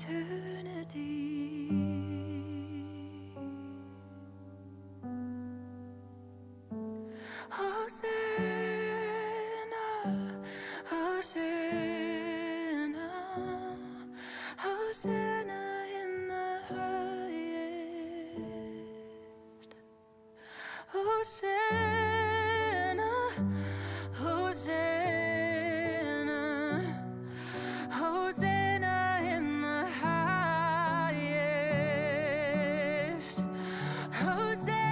eternity. Hosanna, Hosanna, Hosanna in the highest. Hosanna, Hosanna, Hosanna in the highest. Hosanna,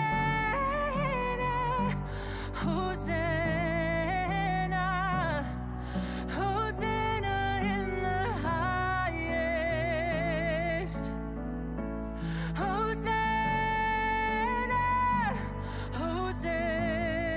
Hosanna, Hosanna in the highest. Hosanna, Hosanna,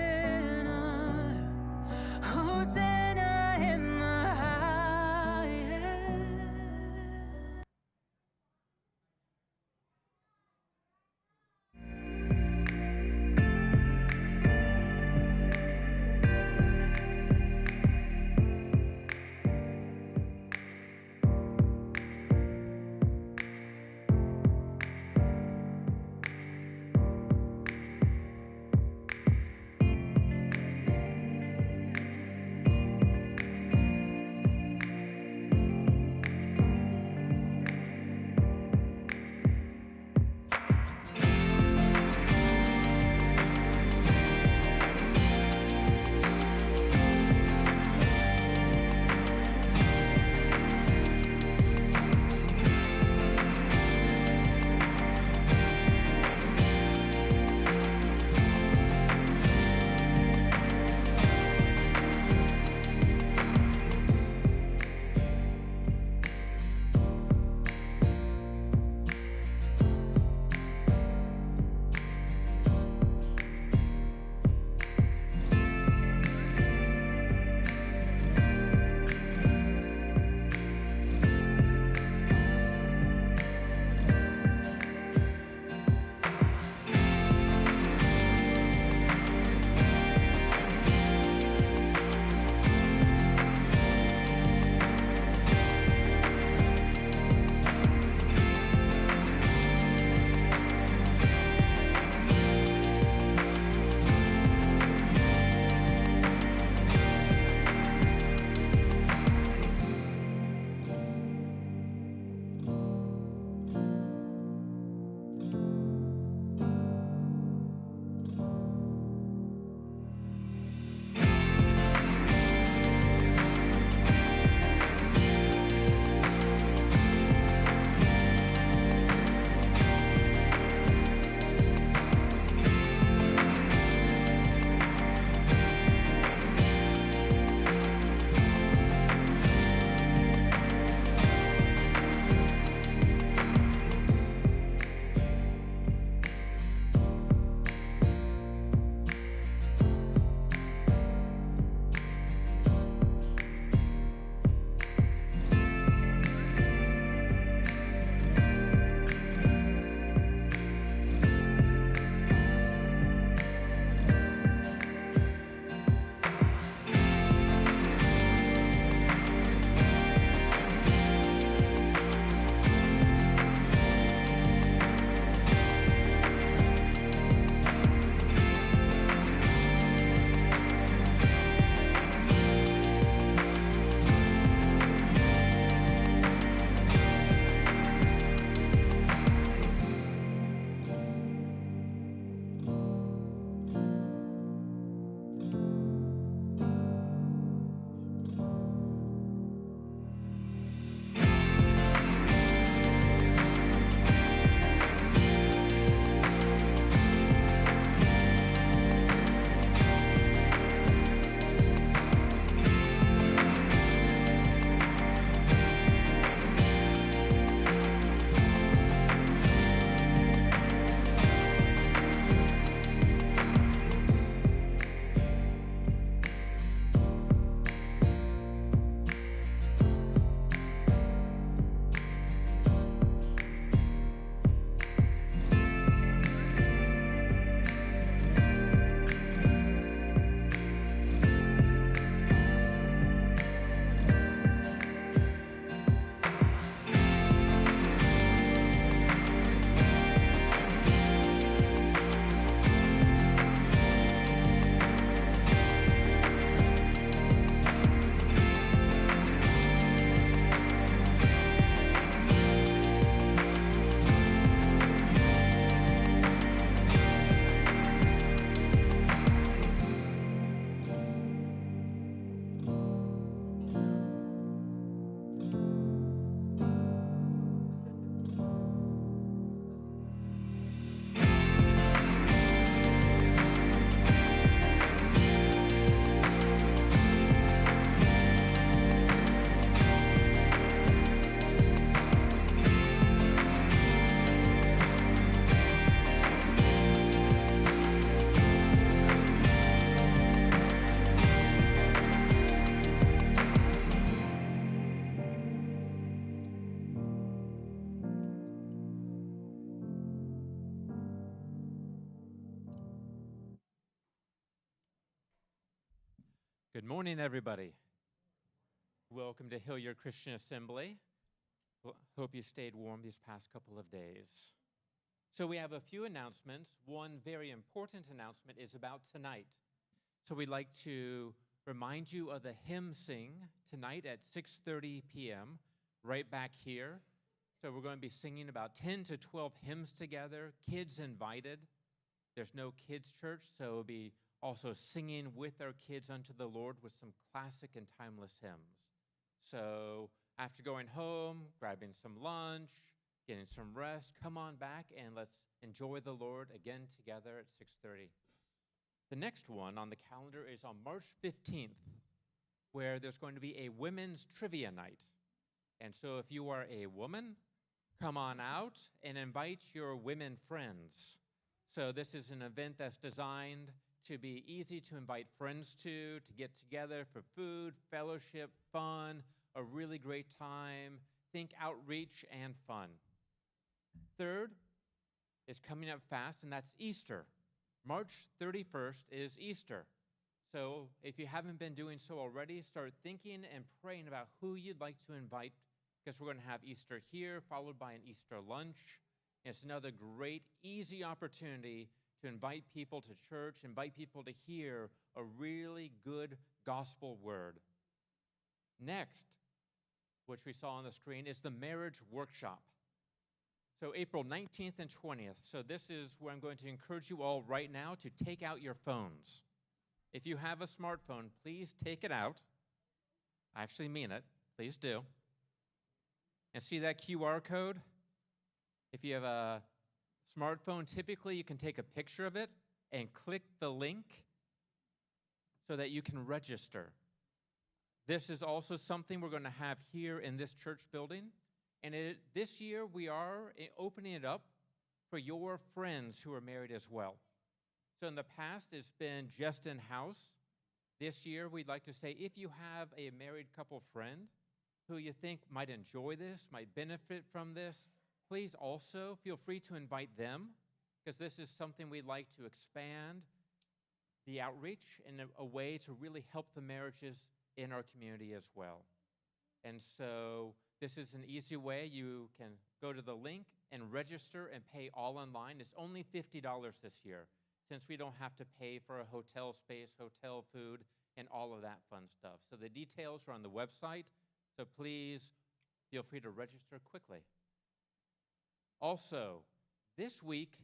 Good morning, everybody. Welcome to Hilliard Christian Assembly. Hope you stayed warm these past couple of days. So we have a few announcements. One very important announcement is about tonight. So we'd like to remind you of the hymn sing tonight at 6:30 p.m. right back here. So we're going to be singing about 10 to 12 hymns together, kids invited. There's no kids' church, so it'll be also singing with our kids unto the Lord with some classic and timeless hymns. So after going home, grabbing some lunch, getting some rest, come on back and let's enjoy the Lord again together at 6:30. The next one on the calendar is on March 15th, where there's going to be a women's trivia night. And so if you are a woman, come on out and invite your women friends. So this is an event that's designed to be easy to invite friends to get together for food, fellowship, fun, a really great time. Think outreach and fun. Third is coming up fast, and that's Easter. March 31st is Easter. So if you haven't been doing so already, start thinking and praying about who you'd like to invite, because we're going to have Easter here, followed by an Easter lunch. It's another great, easy opportunity to invite people to church, invite people to hear a really good gospel word. Next, which we saw on the screen, is the marriage workshop. So April 19th and 20th. So this is where I'm going to encourage you all right now to take out your phones. If you have a smartphone, please take it out. I actually mean it. Please do. And see that QR code? If you have a smartphone, typically you can take a picture of it and click the link so that you can register. This is also something we're going to have here in this church building. And this year we are opening it up for your friends who are married as well. So in the past, it's been just in-house. This year, we'd like to say if you have a married couple friend who you think might enjoy this, might benefit from this, please also feel free to invite them, because this is something we'd like to expand the outreach in a way to really help the marriages in our community as well. And so this is an easy way. You can go to the link and register and pay all online. It's only $50 this year, since we don't have to pay for a hotel space, hotel food, and all of that fun stuff. So the details are on the website, so please feel free to register quickly. Also, this week,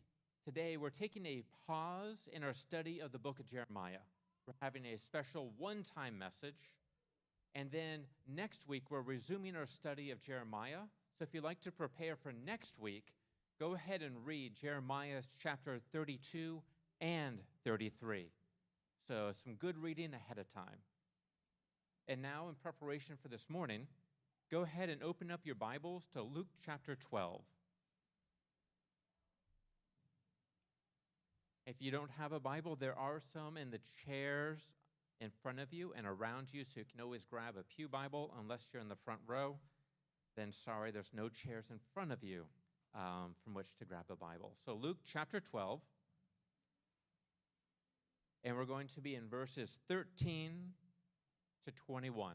today, we're taking a pause in our study of the book of Jeremiah. We're having a special one-time message. And then next week, we're resuming our study of Jeremiah. So if you'd like to prepare for next week, go ahead and read Jeremiah chapter 32 and 33. So some good reading ahead of time. And now, in preparation for this morning, go ahead and open up your Bibles to Luke chapter 12. If you don't have a Bible, there are some in the chairs in front of you and around you, so you can always grab a pew Bible. Unless you're in the front row, then sorry, there's no chairs in front of you from which to grab a Bible. So Luke chapter 12, and we're going to be in verses 13 to 21.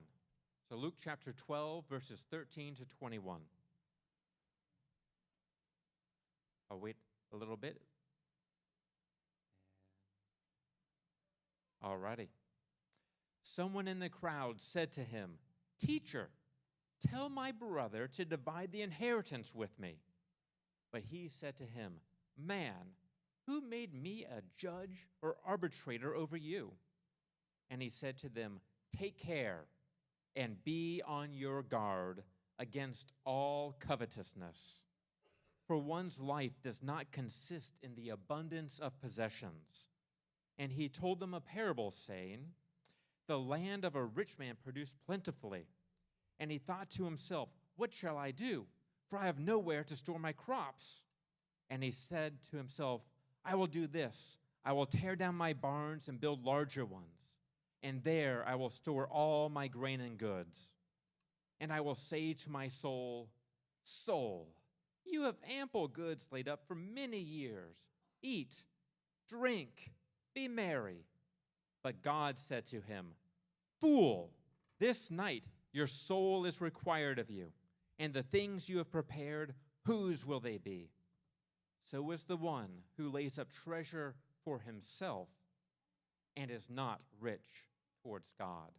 So Luke chapter 12, verses 13 to 21. I'll wait a little bit. All righty. Someone in the crowd said to him, "Teacher, tell my brother to divide the inheritance with me." But he said to him, "Man, who made me a judge or arbitrator over you?" And he said to them, "Take care and be on your guard against all covetousness. For one's life does not consist in the abundance of possessions." And he told them a parable, saying, "The land of a rich man produced plentifully. And he thought to himself, 'What shall I do? For I have nowhere to store my crops.' And he said to himself, 'I will do this. I will tear down my barns and build larger ones. And there I will store all my grain and goods. And I will say to my soul, Soul, you have ample goods laid up for many years. Eat, drink, be merry.' But God said to him, Fool, this night your soul is required of you, and the things you have prepared, whose will they be? So is the one who lays up treasure for himself and is not rich towards God.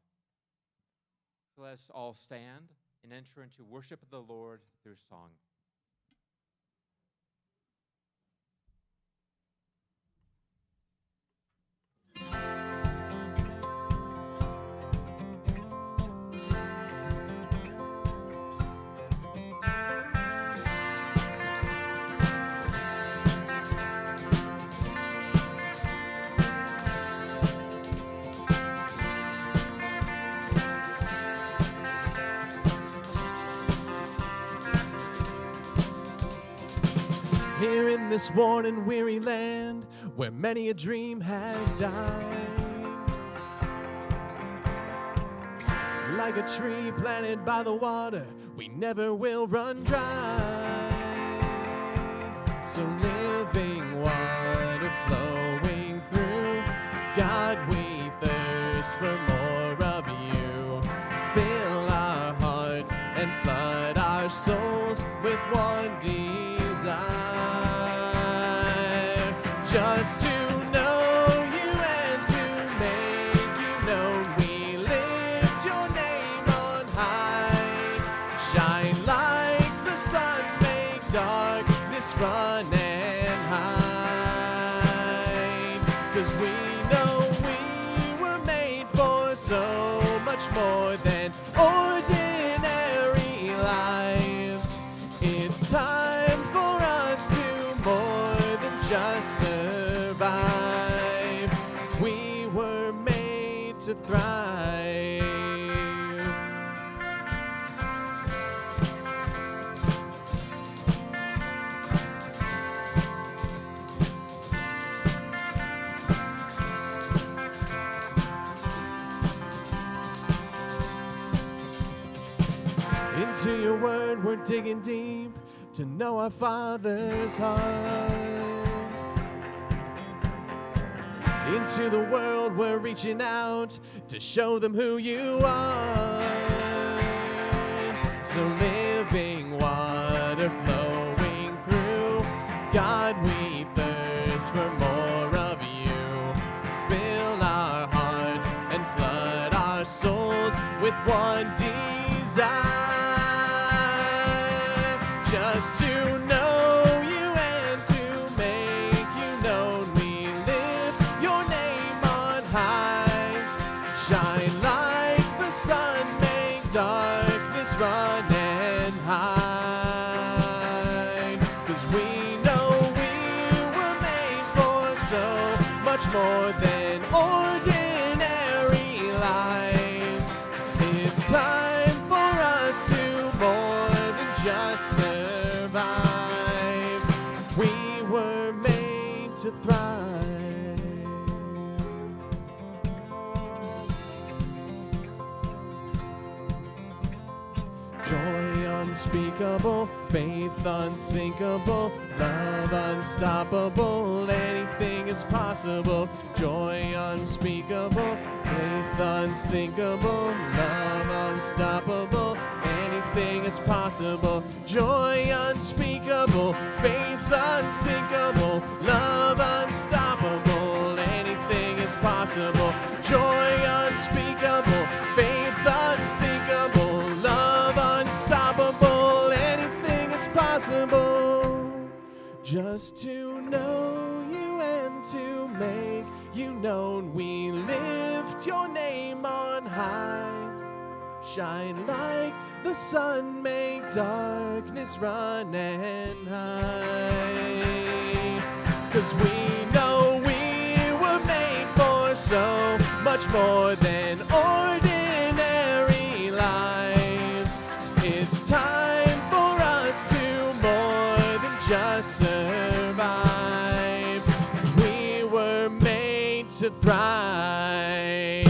So let us all stand and enter into worship of the Lord through song. Here in this worn and weary land, where many a dream has died, like a tree planted by the water, we never will run dry. So living water flowing through, God, we thirst for more of you. Fill our hearts and flood our souls with one desire, just to know you and to make you known. We lift your name on high. Shine like the sun, make darkness run and hide. 'Cause we know we were made for so much more than ordinary lives. It's time for us to more than just survive. We were made to thrive. Into your word we're digging deep to know our Father's heart. Into the world we're reaching out to show them who you are. So living water flowing through, God, we thirst for more of you. Fill our hearts and flood our souls with one desire, just to know you and to make you known. We lift your name on high. Shine like the sun, make darkness run and hide. 'Cause we know we were made for so much more than ordinary lives. It's time for us to more than just survive. We were made to thrive. Joy unspeakable, faith unsinkable, love unstoppable, anything is possible. Joy unspeakable, faith unsinkable, love unstoppable, anything is possible. Joy unspeakable, faith unsinkable, love unstoppable, anything is possible. Joy unspeakable, faith unsinkable, love unstoppable, anything is possible. Just to know you and to make you known, we lift your name on high. Shine like the sun, make darkness run and hide. 'Cause we know we were made for so much more than ordinary lives. It's time for us to more than just survive. We were made to thrive.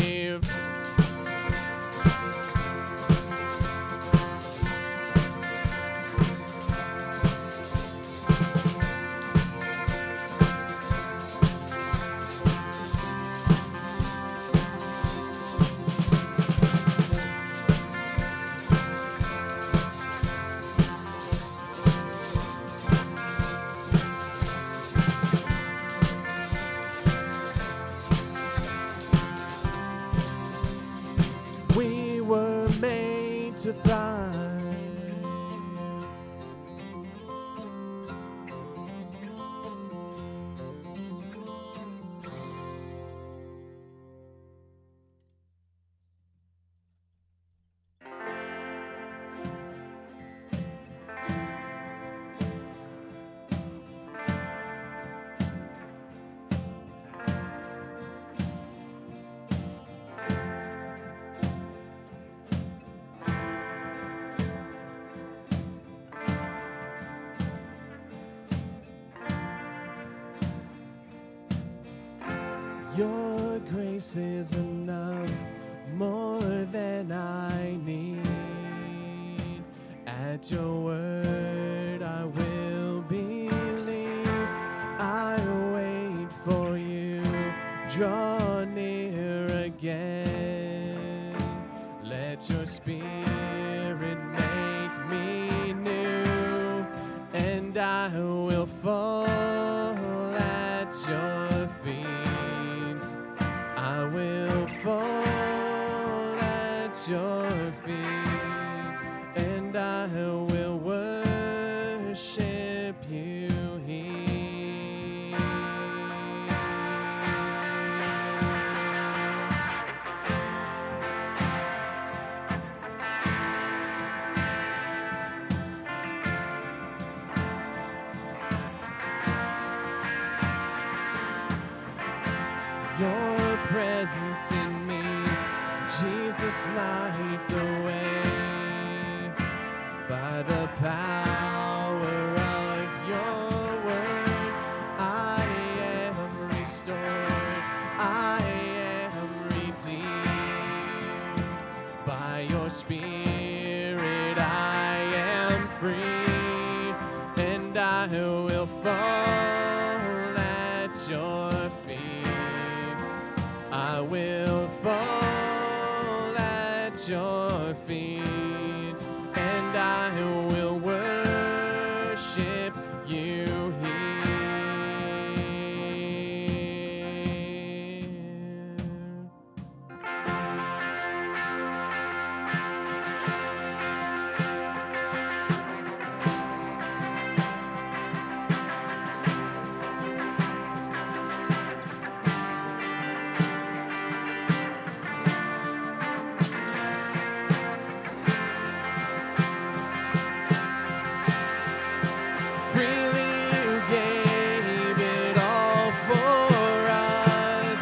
Your grace is enough, more than I need. At your word I will believe. I wait for you, draw near again. Let your spirit make me new, and I will fall at your feet. I will fall at your feet, and I will worship you here. Your presence in me, Jesus, light the way. By the power of your word, I am restored, I am redeemed. By your spirit I am free, and I will fall at your feet. I will fall at your feet, and I will worship you here. Freely you gave it all for us,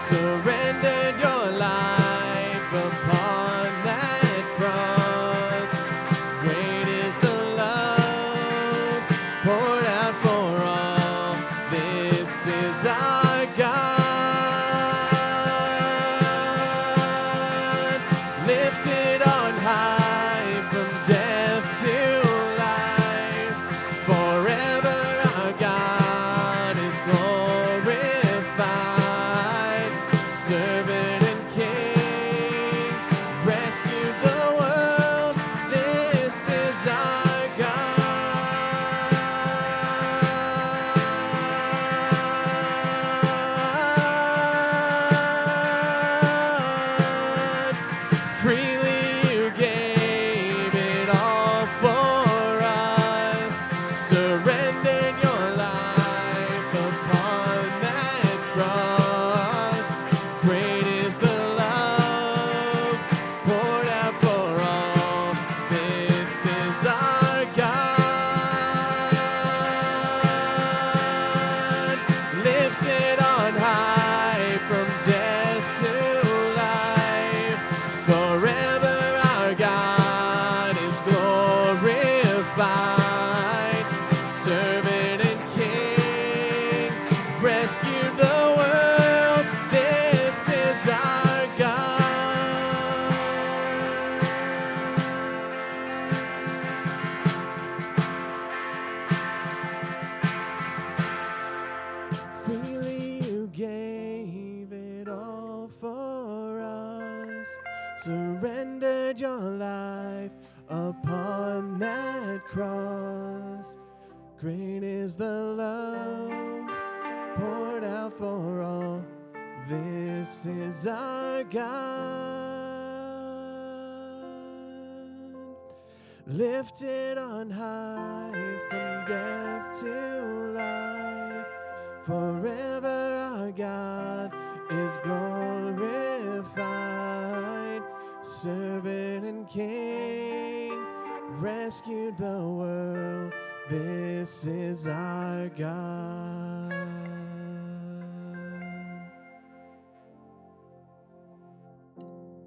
surrendered your life upon that cross. Great is the love poured out for all. This is our God, lifted on high from death to life. Forever our God is glorified. Servant and King, rescued the world. This is our God. Freely you gave it all for us, surrendered your life upon that cross. Great is the love poured out for all. This is our God, lifted on high from death to life. Forever our God is glorified. Servant and King, rescued the world. This is our God. Freely you gave it all for us, surrendered your life upon that cross. Great is the love poured out for all. This is our God, lifted on high from death to life. Forever our God is glorified. Servant and King, rescued the world. This is our God. Lord, you are here because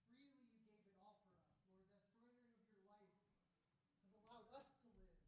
freely you gave it all for us. Lord, that surrendering of your life has allowed us to live.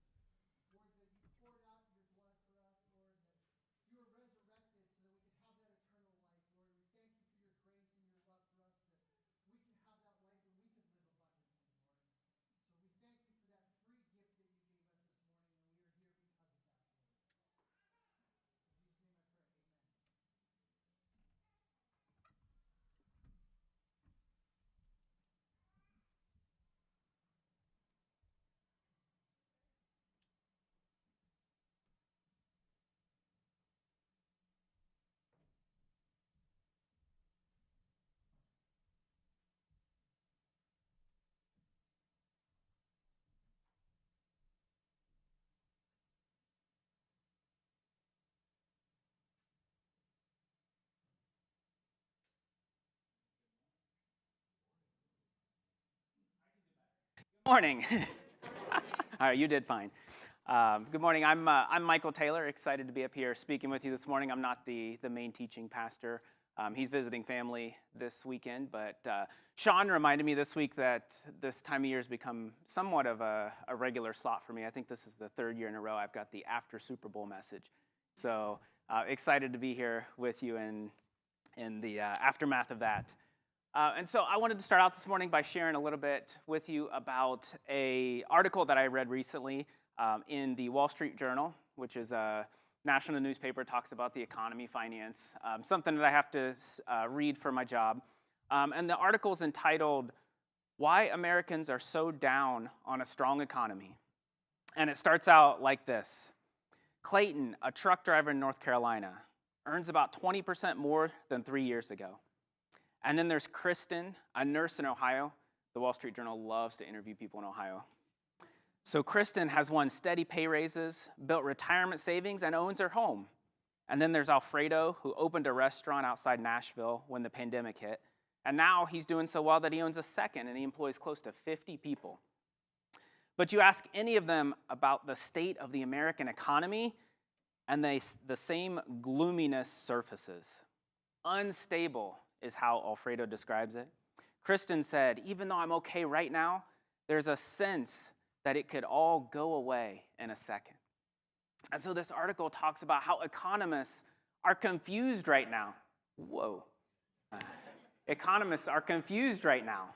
Morning. All right, you did fine. Good morning. I'm Michael Taylor. Excited to be up here speaking with you this morning. I'm not the main teaching pastor. He's visiting family this weekend, but Sean reminded me this week that this time of year has become somewhat of a regular slot for me. I think this is the third year in a row I've got the after Super Bowl message. So excited to be here with you in the aftermath of that. And so I wanted to start out this morning by sharing a little bit with you about an article that I read recently in the Wall Street Journal, which is a national newspaper, talks about the economy, finance, something that I have to read for my job. And the article is entitled, "Why Americans Are So Down on a Strong Economy." And it starts out like this. Clayton, a truck driver in North Carolina, earns about 20% more than 3 years ago. And then there's Kristen, a nurse in Ohio. The Wall Street Journal loves to interview people in Ohio. So Kristen has won steady pay raises, built retirement savings, and owns her home. And then there's Alfredo, who opened a restaurant outside Nashville when the pandemic hit. And now he's doing so well that he owns a second, and he employs close to 50 people. But you ask any of them about the state of the American economy, and the same gloominess surfaces. Unstable is how Alfredo describes it. Kristen said, "Even though I'm okay right now, there's a sense that it could all go away in a second." And so this article talks about how economists are confused right now. Whoa. Economists are confused right now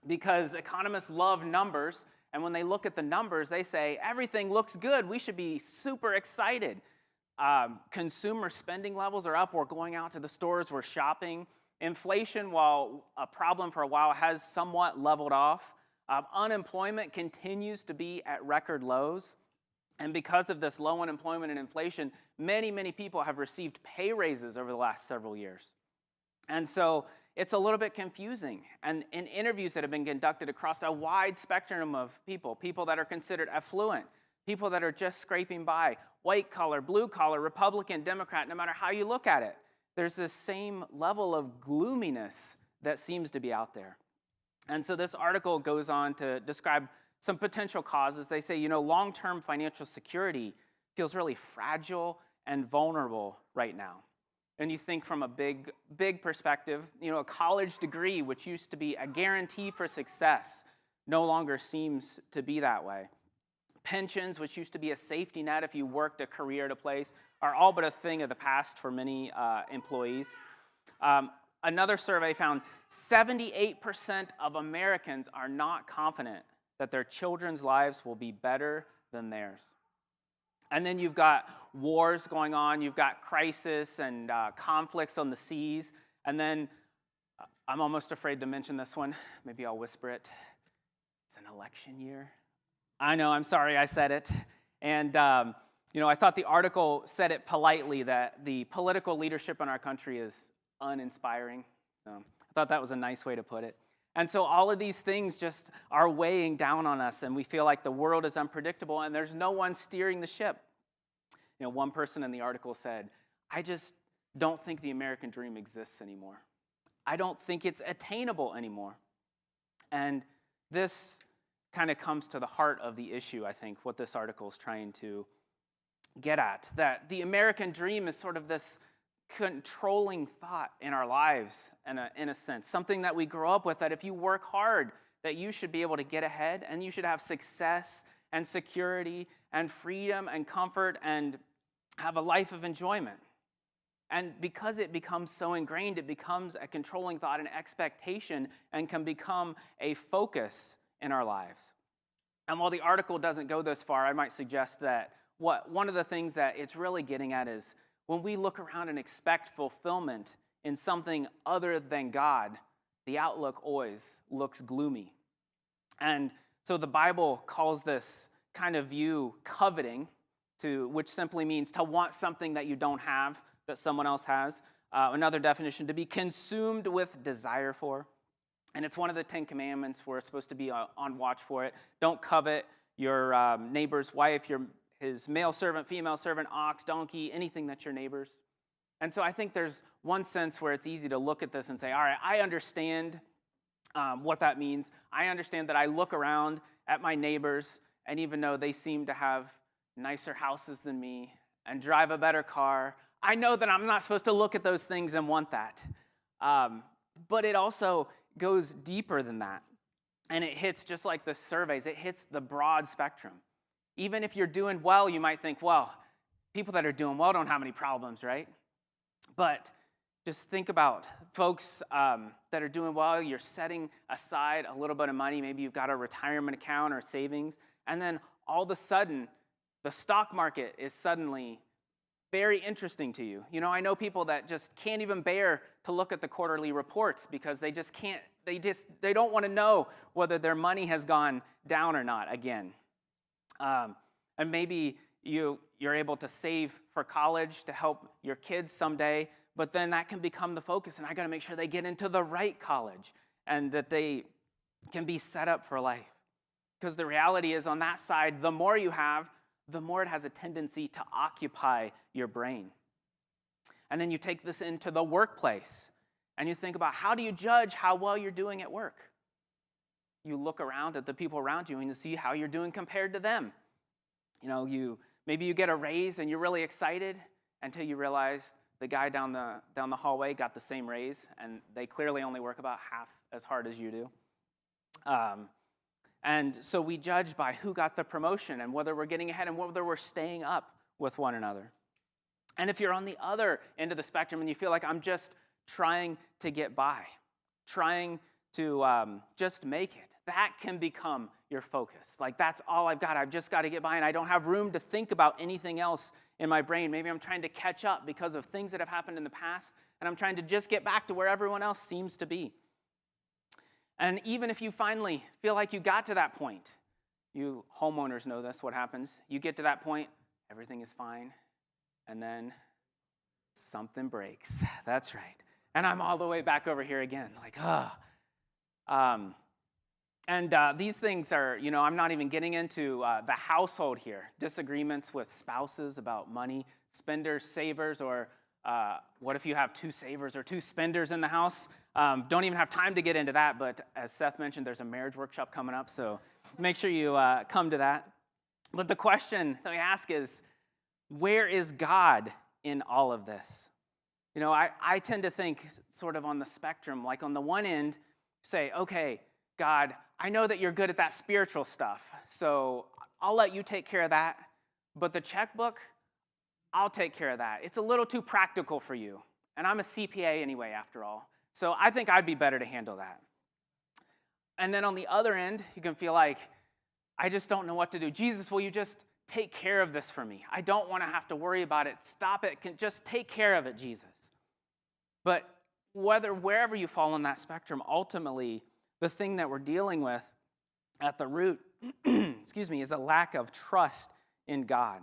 because economists love numbers, and when they look at the numbers, they say, everything looks good. We should be super excited. Consumer spending levels are up. We're going out to the stores. We're shopping. Inflation, while a problem for a while, has somewhat leveled off. Unemployment continues to be at record lows. And because of this low unemployment and inflation, many, many people have received pay raises over the last several years. And so it's a little bit confusing. And in interviews that have been conducted across a wide spectrum of people that are considered affluent, people that are just scraping by, white collar, blue collar, Republican, Democrat, no matter how you look at it, there's this same level of gloominess that seems to be out there. And so this article goes on to describe some potential causes. They say, long-term financial security feels really fragile and vulnerable right now. And you think from a big perspective, a college degree, which used to be a guarantee for success, no longer seems to be that way. Pensions, which used to be a safety net if you worked a career at a place, are all but a thing of the past for many employees. Another survey found 78% of Americans are not confident that their children's lives will be better than theirs. And then you've got wars going on, you've got crisis and conflicts on the seas, and then I'm almost afraid to mention this one. Maybe I'll whisper it. It's an election year. I know, I'm sorry I said it. And, I thought the article said it politely that the political leadership in our country is uninspiring. So I thought that was a nice way to put it. And so all of these things just are weighing down on us, and we feel like the world is unpredictable, and there's no one steering the ship. One person in the article said, "I just don't think the American dream exists anymore. I don't think it's attainable anymore." And this kind of comes to the heart of the issue, I think, what this article is trying to get at, that the American dream is sort of this controlling thought in our lives, in a sense, something that we grow up with, that if you work hard, that you should be able to get ahead, and you should have success and security and freedom and comfort and have a life of enjoyment. And because it becomes so ingrained, it becomes a controlling thought and expectation and can become a focus in our lives. And while the article doesn't go this far, I might suggest that one of the things that it's really getting at is when we look around and expect fulfillment in something other than God, the outlook always looks gloomy. And so the Bible calls this kind of view coveting, which simply means to want something that you don't have, that someone else has. Another definition, to be consumed with desire for. And it's one of the 10 Commandments. We're supposed to be on watch for it. Don't covet your neighbor's wife, his male servant, female servant, ox, donkey, anything that's your neighbor's. And so I think there's one sense where it's easy to look at this and say, all right, I understand what that means. I understand that I look around at my neighbors, and even though they seem to have nicer houses than me and drive a better car, I know that I'm not supposed to look at those things and want that. But it also goes deeper than that. And it hits, just like the surveys, it hits the broad spectrum. Even if you're doing well, you might think, well, people that are doing well don't have any problems, right? But just think about folks that are doing well. You're setting aside a little bit of money. Maybe you've got a retirement account or savings. And then all of a sudden, the stock market is suddenly very interesting to you. You know, I know people that just can't even bear to look at the quarterly reports because they just can't, they don't want to know whether their money has gone down or not again. And maybe you're able to save for college to help your kids someday, but then that can become the focus, and I got to make sure they get into the right college and that they can be set up for life. Because the reality is, on that side, the more you have, the more it has a tendency to occupy your brain. And then you take this into the workplace, and you think about, how do you judge how well you're doing at work? You look around at the people around you and you see how you're doing compared to them. You know, maybe you get a raise and you're really excited until you realize the guy down the hallway got the same raise, and they clearly only work about half as hard as you do. And so we judge by who got the promotion and whether we're getting ahead and whether we're staying up with one another. And if you're on the other end of the spectrum and you feel like, I'm just trying to get by, trying to just make it, that can become your focus. Like, that's all I've got. I've just got to get by, and I don't have room to think about anything else in my brain. Maybe I'm trying to catch up because of things that have happened in the past, and I'm trying to just get back to where everyone else seems to be. And even if you finally feel like you got to that point, you homeowners know this, what happens. You get to that point, everything is fine, and then something breaks. That's right. And I'm all the way back over here again, like, these things are, you know, I'm not even getting into the household here. Disagreements with spouses about money, spenders, savers, or what if you have two savers or two spenders in the house? Don't even have time to get into that, but as Seth mentioned, there's a marriage workshop coming up, so make sure you come to that. But the question that we ask is, where is God in all of this? You know, I tend to think sort of on the spectrum, like on the one end, say, okay, God, I know that you're good at that spiritual stuff, so I'll let you take care of that, but the checkbook, I'll take care of that. It's a little too practical for you, and I'm a CPA anyway, after all, so I think I'd be better to handle that. And then on the other end, you can feel like, I just don't know what to do. Jesus, will you just take care of this for me? I don't want to have to worry about it. Stop it. Just take care of it, Jesus. But wherever you fall on that spectrum, ultimately, the thing that we're dealing with at the root, is a lack of trust in God.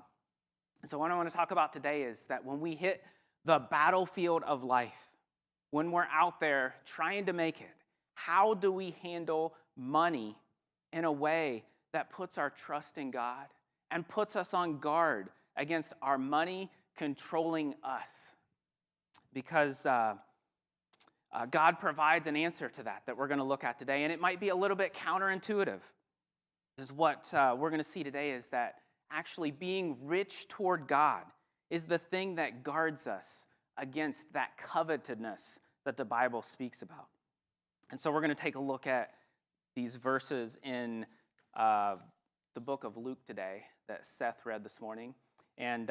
And so what I want to talk about today is that when we hit the battlefield of life, when we're out there trying to make it, how do we handle money in a way that puts our trust in God and puts us on guard against our money controlling us? Because God provides an answer to that we're going to look at today, and it might be a little bit counterintuitive. Because what we're going to see today is that actually being rich toward God is the thing that guards us against that covetousness that the Bible speaks about. And so we're going to take a look at these verses in the book of Luke today that Seth read this morning. And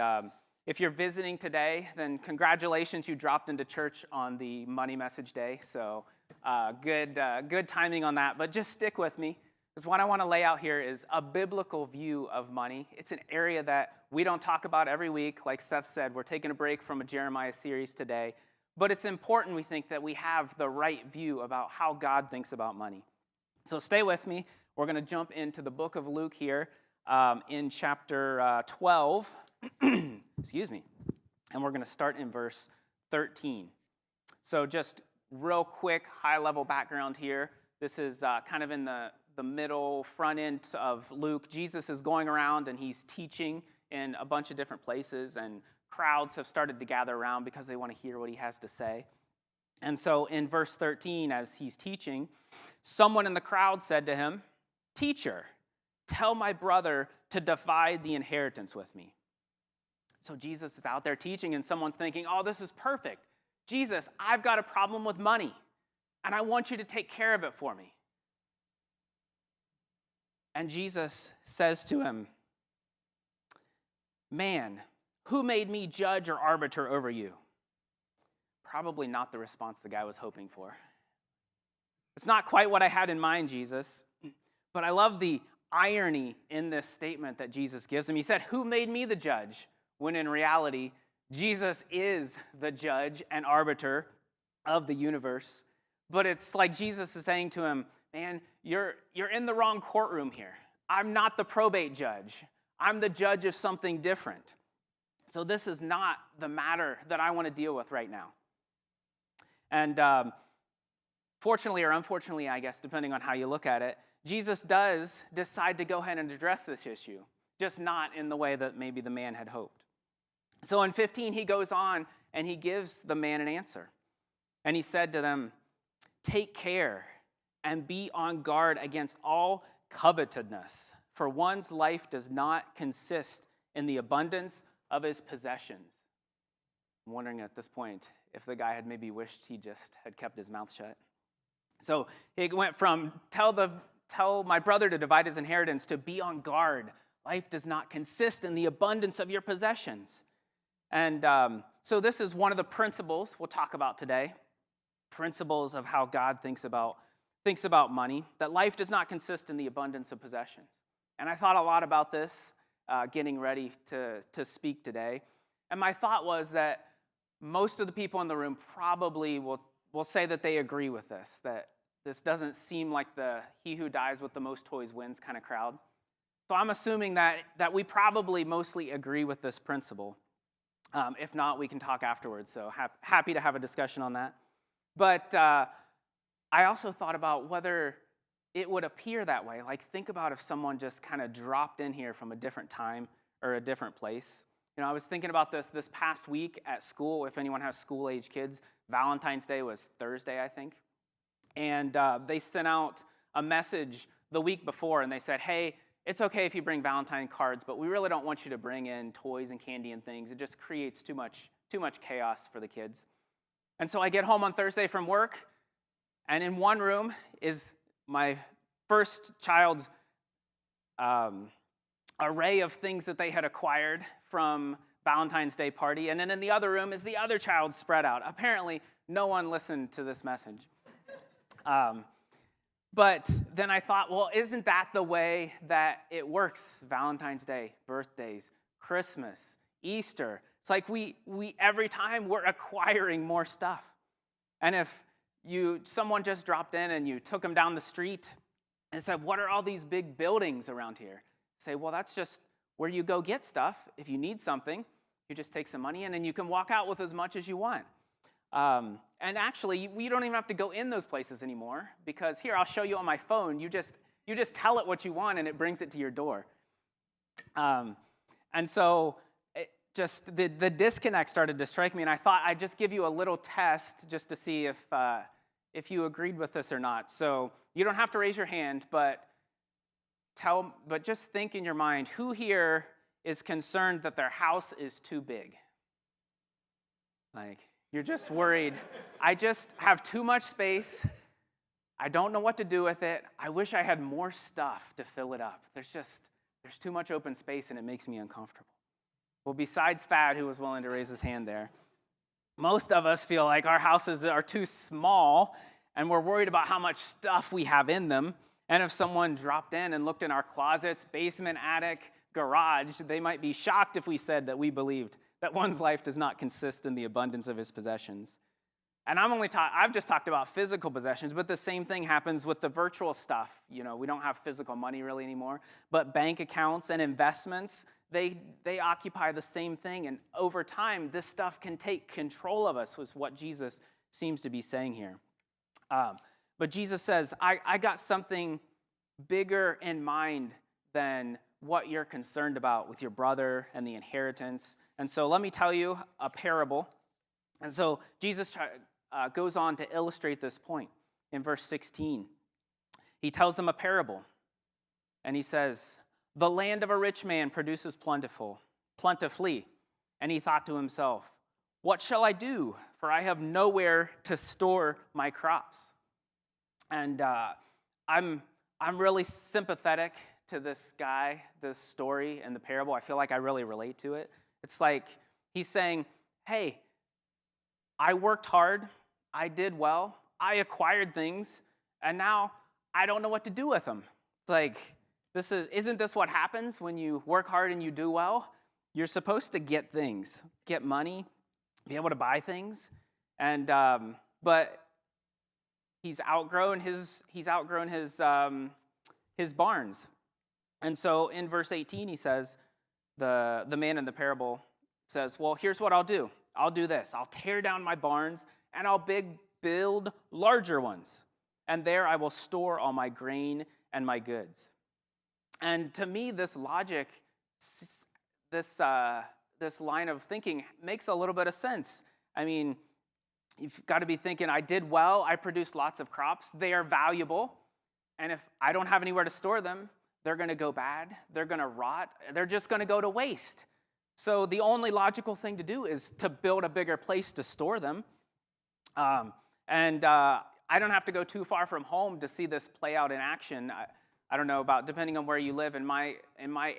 if you're visiting today, then congratulations, you dropped into church on the Money Message Day. So good timing on that. But just stick with me, because what I want to lay out here is a biblical view of money. It's an area that we don't talk about every week. Like Seth said, we're taking a break from a Jeremiah series today. But it's important, we think, that we have the right view about how God thinks about money. So stay with me. We're going to jump into the book of Luke here in chapter 12. Excuse me. And we're going to start in verse 13. So just real quick, high-level background here. This is kind of in the middle, front end of Luke. Jesus is going around and he's teaching in a bunch of different places, and crowds have started to gather around because they want to hear what he has to say. And so in verse 13, as he's teaching, someone in the crowd said to him, "Teacher, tell my brother to divide the inheritance with me." So Jesus is out there teaching, and someone's thinking, "Oh, this is perfect. Jesus, I've got a problem with money, and I want you to take care of it for me." And Jesus says to him, "Man, who made me judge or arbiter over you?" Probably not the response the guy was hoping for. It's not quite what I had in mind, Jesus. But I love the irony in this statement that Jesus gives him. He said, "Who made me the judge?" When in reality, Jesus is the judge and arbiter of the universe. But it's like Jesus is saying to him, "Man, you're in the wrong courtroom here. I'm not the probate judge. I'm the judge of something different. So this is not the matter that I want to deal with right now." And fortunately or unfortunately, I guess, depending on how you look at it, Jesus does decide to go ahead and address this issue, just not in the way that maybe the man had hoped. So in 15, he goes on and he gives the man an answer. And he said to them, "Take care and be on guard against all covetousness, for one's life does not consist in the abundance of his possessions." I'm wondering at this point if the guy had maybe wished he just had kept his mouth shut. So he went from tell my brother to divide his inheritance to be on guard. Life does not consist in the abundance of your possessions. And so this is one of the principles we'll talk about today. Principles of how God thinks about money. That life does not consist in the abundance of possessions. And I thought a lot about this getting ready to speak today. And my thought was that most of the people in the room probably will say that they agree with this, that this doesn't seem like the he who dies with the most toys wins kind of crowd. So I'm assuming that we probably mostly agree with this principle. If not, we can talk afterwards, so happy to have a discussion on that. But I also thought about whether it would appear that way. Like, think about if someone just kind of dropped in here from a different time or a different place. You know, I was thinking about this past week at school. If anyone has school-age kids, Valentine's Day was Thursday, I think. And they sent out a message the week before, and they said, "Hey, it's okay if you bring Valentine cards, but we really don't want you to bring in toys and candy and things. It just creates too much chaos for the kids." And so I get home on Thursday from work, and in one room is my first child's array of things that they had acquired from Valentine's Day party, and then in the other room is the other child's spread out. Apparently, no one listened to this message. But then I thought, well, isn't that the way that it works? Valentine's Day, birthdays, Christmas, Easter. It's like we every time we're acquiring more stuff. And if someone just dropped in and you took them down the street and said, "What are all these big buildings around here?" Say, "Well, that's just where you go get stuff. If you need something, you just take some money in and you can walk out with as much as you want." And actually, you don't even have to go in those places anymore, because here, I'll show you on my phone. You just tell it what you want and it brings it to your door. And so just the disconnect started to strike me, and I thought I'd just give you a little test just to see if you agreed with this or not. So you don't have to raise your hand, but just think in your mind, who here is concerned that their house is too big? Like, you're just worried, I just have too much space. I don't know what to do with it. I wish I had more stuff to fill it up. There's too much open space and it makes me uncomfortable. Well, besides Thad, who was willing to raise his hand there, most of us feel like our houses are too small and we're worried about how much stuff we have in them. And if someone dropped in and looked in our closets, basement, attic, garage, they might be shocked if we said that we believed that one's life does not consist in the abundance of his possessions. And I've just talked about physical possessions, but the same thing happens with the virtual stuff. You know, we don't have physical money really anymore, but bank accounts and investments, they occupy the same thing. And over time, this stuff can take control of us, was what Jesus seems to be saying here. But Jesus says, I got something bigger in mind than what you're concerned about with your brother and the inheritance. And so let me tell you a parable. And so Jesus goes on to illustrate this point in verse 16. He tells them a parable, and he says, "The land of a rich man produces plentifully. And he thought to himself, 'What shall I do? For I have nowhere to store my crops.'" And I'm really sympathetic to this guy, this story, and the parable. I feel like I really relate to it. It's like he's saying, hey, I worked hard, I did well, I acquired things, and now I don't know what to do with them. It's like, isn't this what happens when you work hard and you do well? You're supposed to get things, get money, be able to buy things, and but he's outgrown his barns. And so in verse 18 he says, the man in the parable says, well, here's what I'll do. I'll do this. I'll tear down my barns and I'll build larger ones. And there I will store all my grain and my goods. And to me, this logic, this line of thinking makes a little bit of sense. I mean, you've got to be thinking, I did well, I produced lots of crops, they are valuable, and if I don't have anywhere to store them, they're going to go bad, they're going to rot, they're just going to go to waste. So the only logical thing to do is to build a bigger place to store them. I don't have to go too far from home to see this play out in action. I don't know about, depending on where you live, in my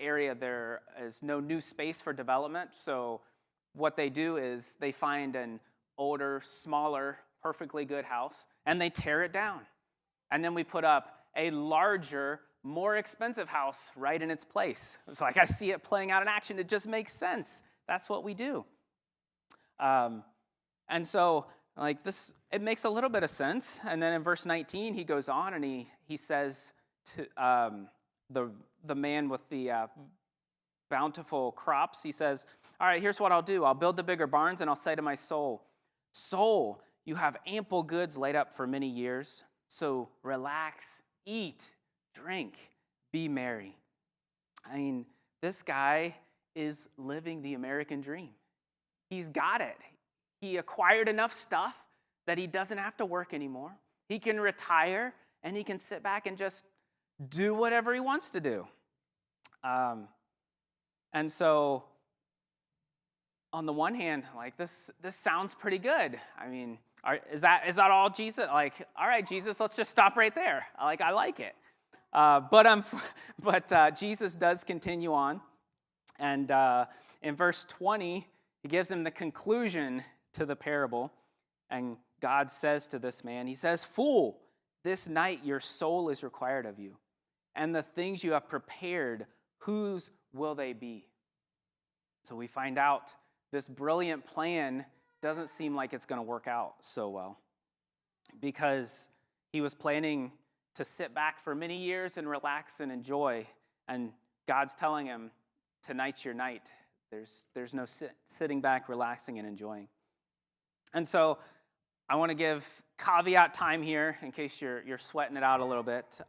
area there is no new space for development, so what they do is they find an older, smaller, perfectly good house, and they tear it down. And then we put up a larger, more expensive house right in its place. It's like I see it playing out in action. It just makes sense. That's what we do. And so, like this, it makes a little bit of sense. And then in verse 19, he goes on and he says to the man with the bountiful crops, he says, all right, here's what I'll do. I'll build the bigger barns, and I'll say to my soul, soul, you have ample goods laid up for many years, so relax, eat, drink, be merry. I mean, this guy is living the American dream. He's got it. He acquired enough stuff that he doesn't have to work anymore. He can retire, and he can sit back and just do whatever he wants to do. And so, on the one hand, like this sounds pretty good. I mean, is that all Jesus? Like, all right, Jesus, let's just stop right there. I like it. But Jesus does continue on, and in verse 20, he gives him the conclusion to the parable, and God says to this man, he says, "Fool, this night your soul is required of you, and the things you have prepared, whose will they be?" So we find out this brilliant plan doesn't seem like it's going to work out so well, because he was planning to sit back for many years and relax and enjoy, and God's telling him, tonight's your night. There's no sitting back, relaxing, and enjoying. And so I want to give caveat time here in case you're sweating it out a little bit.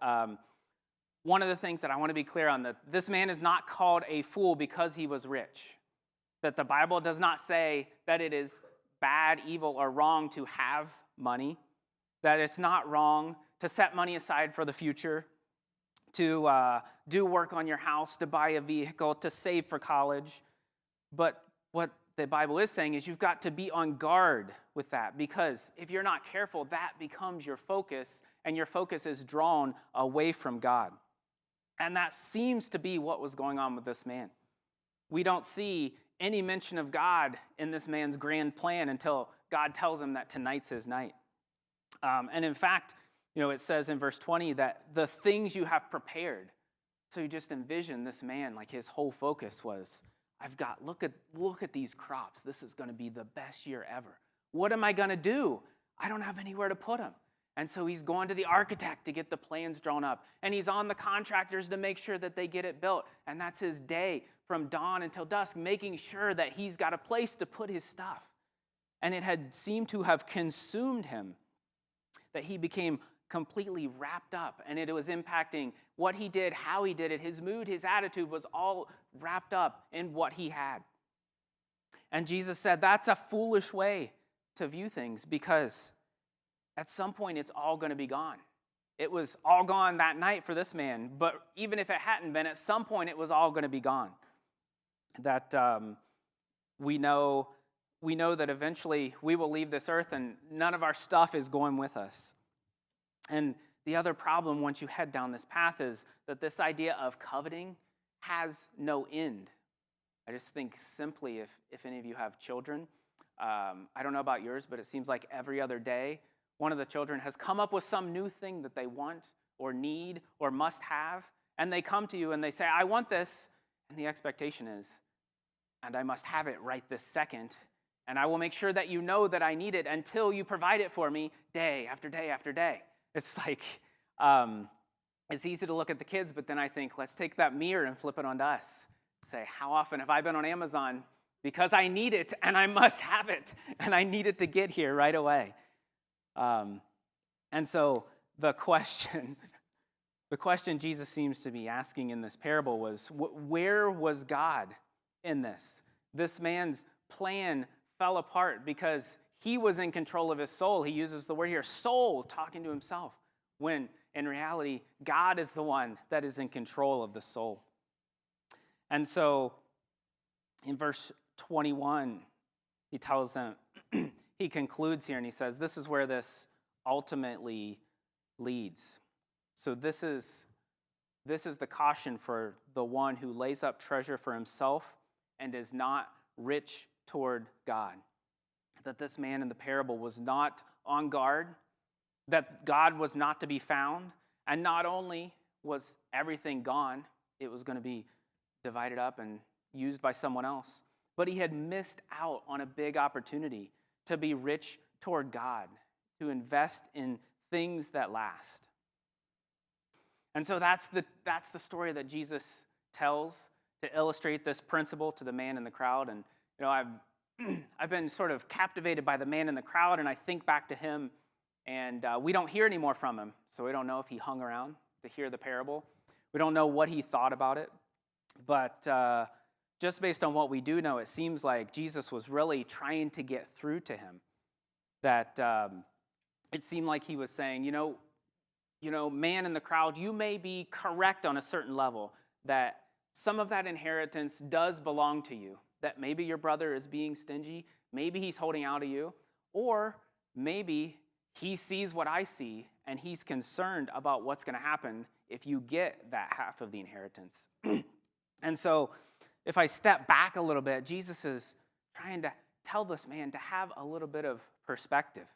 One of the things that I want to be clear on, that this man is not called a fool because he was rich. That the Bible does not say that it is bad, evil, or wrong to have money. That it's not wrong to set money aside for the future, to do work on your house, to buy a vehicle, to save for college. But what the Bible is saying is you've got to be on guard with that, because if you're not careful, that becomes your focus, and your focus is drawn away from God. And that seems to be what was going on with this man. We don't see any mention of God in this man's grand plan until God tells him that tonight's his night. And in fact, it says in verse 20 that the things you have prepared. So you just envision this man, like his whole focus was, look at these crops. This is going to be the best year ever. What am I going to do? I don't have anywhere to put them. And so he's going to the architect to get the plans drawn up. And he's on the contractors to make sure that they get it built. And that's his day from dawn until dusk, making sure that he's got a place to put his stuff. And it had seemed to have consumed him, that he became completely wrapped up. And it was impacting what he did, how he did it, his mood, his attitude was all wrapped up in what he had. And Jesus said, that's a foolish way to view things, because at some point it's all going to be gone. It was all gone that night for this man, but even if it hadn't been, at some point it was all going to be gone. That we know that eventually we will leave this earth and none of our stuff is going with us. And the other problem once you head down this path is that this idea of coveting has no end. I just think simply, if any of you have children, I don't know about yours, but it seems like every other day, one of the children has come up with some new thing that they want or need or must have, and they come to you and they say, I want this, and the expectation is, and I must have it right this second, and I will make sure that you know that I need it until you provide it for me day after day after day. It's like, it's easy to look at the kids, but then I think, let's take that mirror and flip it onto us. Say, how often have I been on Amazon because I need it and I must have it and I need it to get here right away? And so the question Jesus seems to be asking in this parable was, where was God in this? This man's plan fell apart because he was in control of his soul. He uses the word here, soul, talking to himself, when in reality, God is the one that is in control of the soul. And so in verse 21, he tells them, he concludes here and he says, this is where this ultimately leads. So this is the caution for the one who lays up treasure for himself and is not rich toward God. That this man in the parable was not on guard, that God was not to be found, and not only was everything gone, it was going to be divided up and used by someone else, but he had missed out on a big opportunity to be rich toward God, to invest in things that last. And so that's the story that Jesus tells to illustrate this principle to the man in the crowd. And I've been sort of captivated by the man in the crowd, and I think back to him, and we don't hear any more from him, so we don't know if he hung around to hear the parable. We don't know what he thought about it, but just based on what we do know, it seems like Jesus was really trying to get through to him. That it seemed like he was saying, you know, man in the crowd, you may be correct on a certain level that some of that inheritance does belong to you, that maybe your brother is being stingy, maybe he's holding out to you, or maybe he sees what I see and he's concerned about what's going to happen if you get that half of the inheritance. And so if I step back a little bit, Jesus is trying to tell this man to have a little bit of perspective.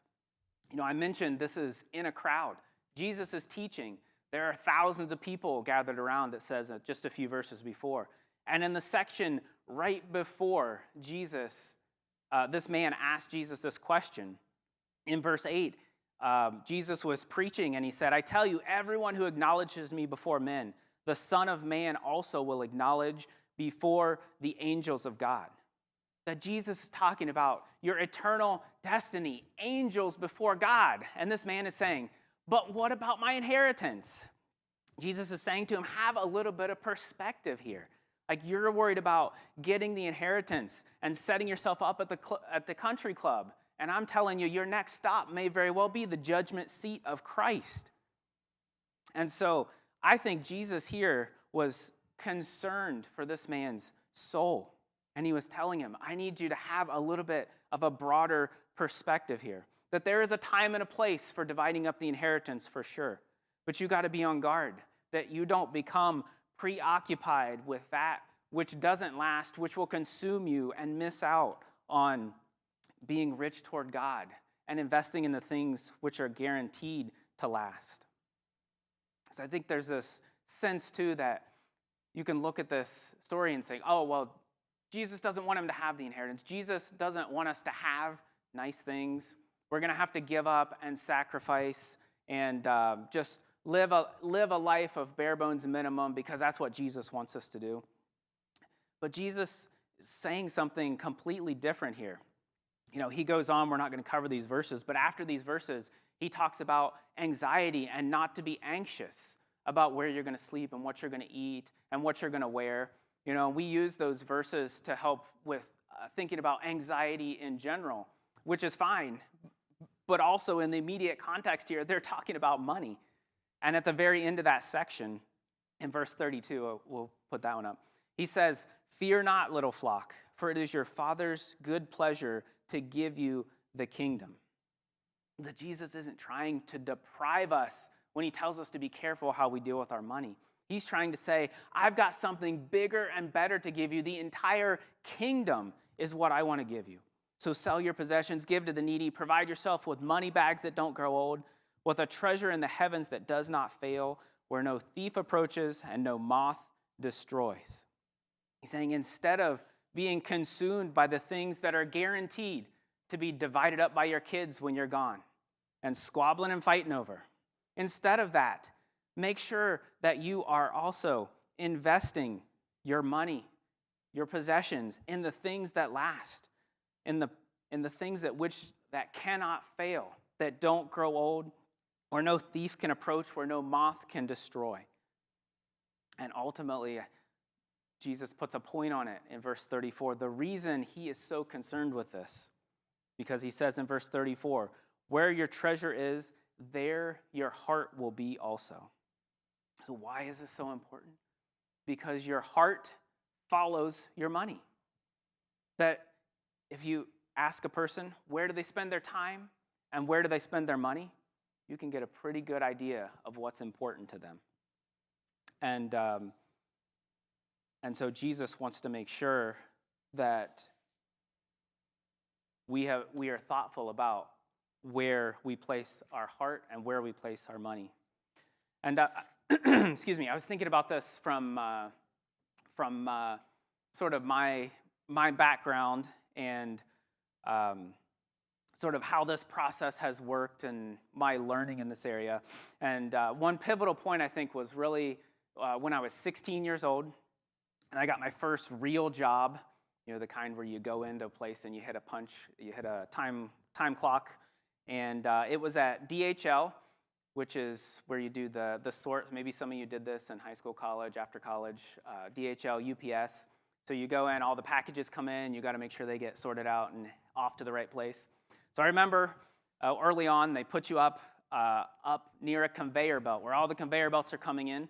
You know, I mentioned this is in a crowd. Jesus is teaching. There are thousands of people gathered around, it says just a few verses before. And in the section right before Jesus, this man asked Jesus this question. In verse 8, Jesus was preaching and he said, I tell you, everyone who acknowledges me before men, the Son of Man also will acknowledge before the angels of God. That Jesus is talking about your eternal destiny, angels before God. And this man is saying, but what about my inheritance? Jesus is saying to him, have a little bit of perspective here. Like you're worried about getting the inheritance and setting yourself up at the country club. And I'm telling you, your next stop may very well be the judgment seat of Christ. And so I think Jesus here was concerned for this man's soul. And he was telling him, I need you to have a little bit of a broader perspective here. That there is a time and a place for dividing up the inheritance for sure. But you got to be on guard that you don't become preoccupied with that which doesn't last, which will consume you and miss out on being rich toward God and investing in the things which are guaranteed to last. So I think there's this sense too that you can look at this story and say, oh, well, Jesus doesn't want him to have the inheritance. Jesus doesn't want us to have nice things. We're going to have to give up and sacrifice and just live a life of bare bones minimum because that's what Jesus wants us to do. But Jesus is saying something completely different here. You know, he goes on, we're not going to cover these verses, but after these verses, he talks about anxiety and not to be anxious about where you're going to sleep and what you're going to eat and what you're going to wear. You know, we use those verses to help with thinking about anxiety in general. which is fine. But also in the immediate context here, they're talking about money. And at the very end of that section, in verse 32, we'll put that one up. He says, "Fear not, little flock, for it is your Father's good pleasure to give you the kingdom." That Jesus isn't trying to deprive us when he tells us to be careful how we deal with our money. He's trying to say, I've got something bigger and better to give you. The entire kingdom is what I want to give you. So sell your possessions, give to the needy, provide yourself with money bags that don't grow old, with a treasure in the heavens that does not fail, where no thief approaches and no moth destroys. He's saying instead of being consumed by the things that are guaranteed to be divided up by your kids when you're gone and squabbling and fighting over, instead of that, make sure that you are also investing your money, your possessions in the things that last, in the things that cannot fail, that don't grow old, where no thief can approach, where no moth can destroy. And ultimately, Jesus puts a point on it in verse 34. The reason he is so concerned with this, because he says in verse 34, where your treasure is, there your heart will be also. So why is this so important? Because your heart follows your money. That if you ask a person, where do they spend their time and where do they spend their money, you can get a pretty good idea of what's important to them. And so Jesus wants to make sure that we are thoughtful about where we place our heart and where we place our money. And excuse me, I was thinking about this from sort of my background and sort of how this process has worked and my learning in this area. And one pivotal point, I think, was really when I was 16 years old, and I got my first real job, you know, the kind where you go into a place and you hit a time clock. And it was at DHL, which is where you do the sort. Maybe some of you did this in high school, college, after college, DHL, UPS. So you go in, all the packages come in, you got to make sure they get sorted out and off to the right place. So I remember early on, they put you up near a conveyor belt where all the conveyor belts are coming in,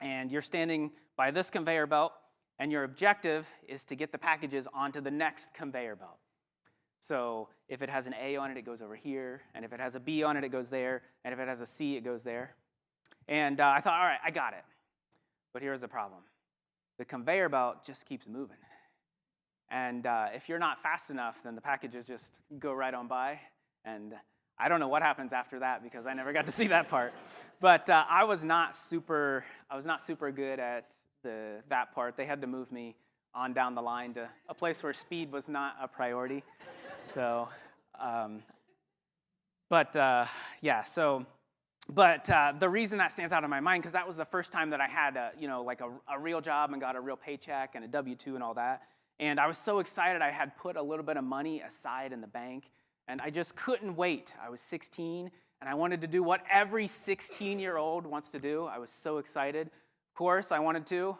and you're standing by this conveyor belt, and your objective is to get the packages onto the next conveyor belt. So if it has an A on it, it goes over here, and if it has a B on it, it goes there, and if it has a C, it goes there. And I thought, all right, I got it. But here's the problem. The conveyor belt just keeps moving. And if you're not fast enough, then the packages just go right on by. And I don't know what happens after that because I never got to see that part. But I was not super good at that part. They had to move me on down the line to a place where speed was not a priority. So, the reason that stands out in my mind, because that was the first time that I had a real job and got a real paycheck and a W-2 and all that. And I was so excited. I had put a little bit of money aside in the bank, and I just couldn't wait. I was 16, and I wanted to do what every 16-year-old wants to do. I was so excited. Of course, I wanted to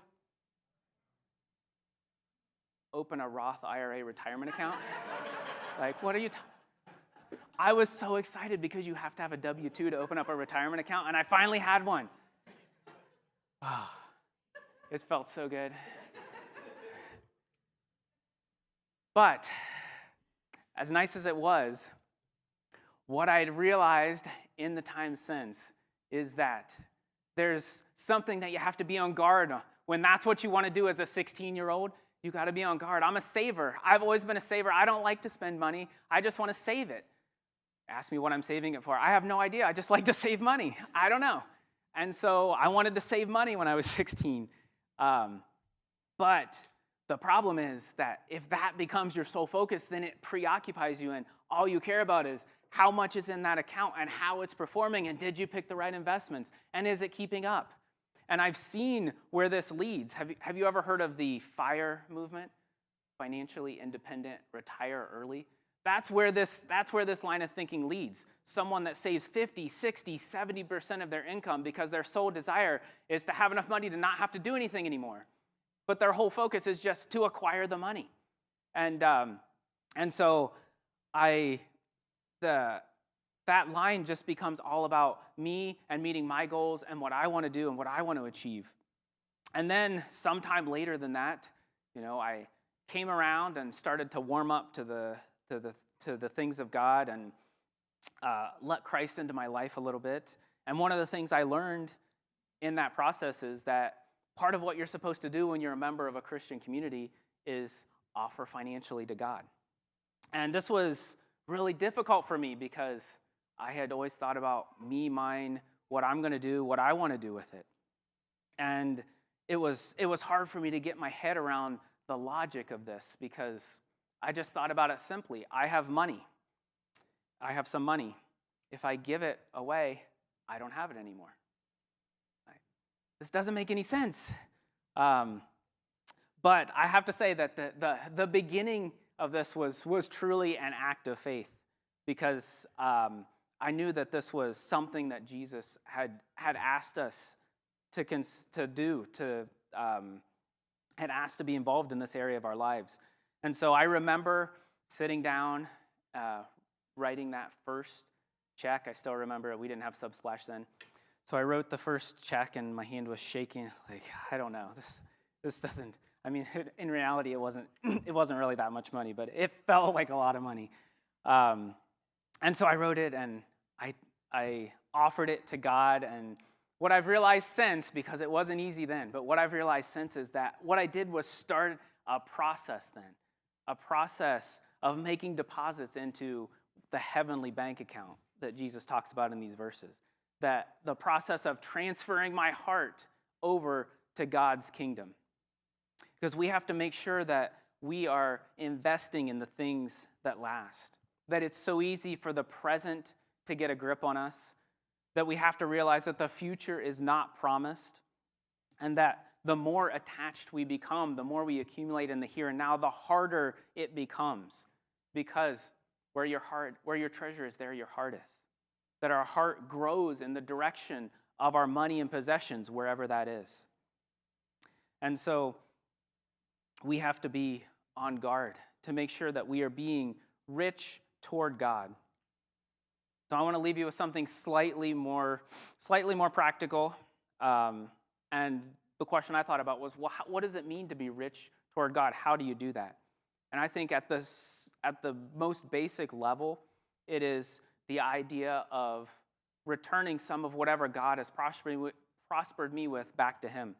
open a Roth IRA retirement account. Like, what are you I was so excited because you have to have a W-2 to open up a retirement account, and I finally had one. Oh, it felt so good. But as nice as it was, what I'd realized in the time since is that there's something that you have to be on guard when that's what you want to do as a 16-year-old. You got to be on guard. I'm a saver. I've always been a saver. I don't like to spend money. I just want to save it. Ask me what I'm saving it for. I have no idea. I just like to save money. I don't know. And so I wanted to save money when I was 16. But the problem is that if that becomes your sole focus, then it preoccupies you, and all you care about is how much is in that account and how it's performing, and did you pick the right investments, and is it keeping up? And I've seen where this leads. Have you ever heard of the FIRE movement? Financially independent, retire early. That's where this line of thinking leads. Someone that saves 50, 60, 70% of their income because their sole desire is to have enough money to not have to do anything anymore. But their whole focus is just to acquire the money. And so that line just becomes all about me and meeting my goals and what I want to do and what I want to achieve. And then sometime later than that, I came around and started to warm up to the things of God and let Christ into my life a little bit. And one of the things I learned in that process is that part of what you're supposed to do when you're a member of a Christian community is offer financially to God. And this was really difficult for me because I had always thought about me, mine, what I'm going to do, what I want to do with it. And it was hard for me to get my head around the logic of this because I just thought about it simply. I have money. I have some money. If I give it away, I don't have it anymore. This doesn't make any sense. But I have to say that the beginning of this was truly an act of faith because I knew that this was something that Jesus had asked us to do, had asked to be involved in this area of our lives. And so I remember sitting down, writing that first check. I still remember it. We didn't have Subsplash then. So I wrote the first check, and my hand was shaking. Like, I don't know. This doesn't. I mean, in reality, it wasn't really that much money, but it felt like a lot of money. And so I wrote it, and I offered it to God. And what I've realized since, because it wasn't easy then, but what I've realized since is that what I did was start a process then, a process of making deposits into the heavenly bank account that Jesus talks about in these verses. That the process of transferring my heart over to God's kingdom. Because we have to make sure that we are investing in the things that last. That it's so easy for the present to get a grip on us. That we have to realize that the future is not promised. And that the more attached we become, the more we accumulate in the here and now, the harder it becomes. Because where your treasure is, there your heart is. That our heart grows in the direction of our money and possessions, wherever that is. And so we have to be on guard to make sure that we are being rich toward God. So I want to leave you with something slightly more practical. And the question I thought about was, well, what does it mean to be rich toward God? How do you do that? And I think at the most basic level, it is the idea of returning some of whatever God has prospered me with back to him.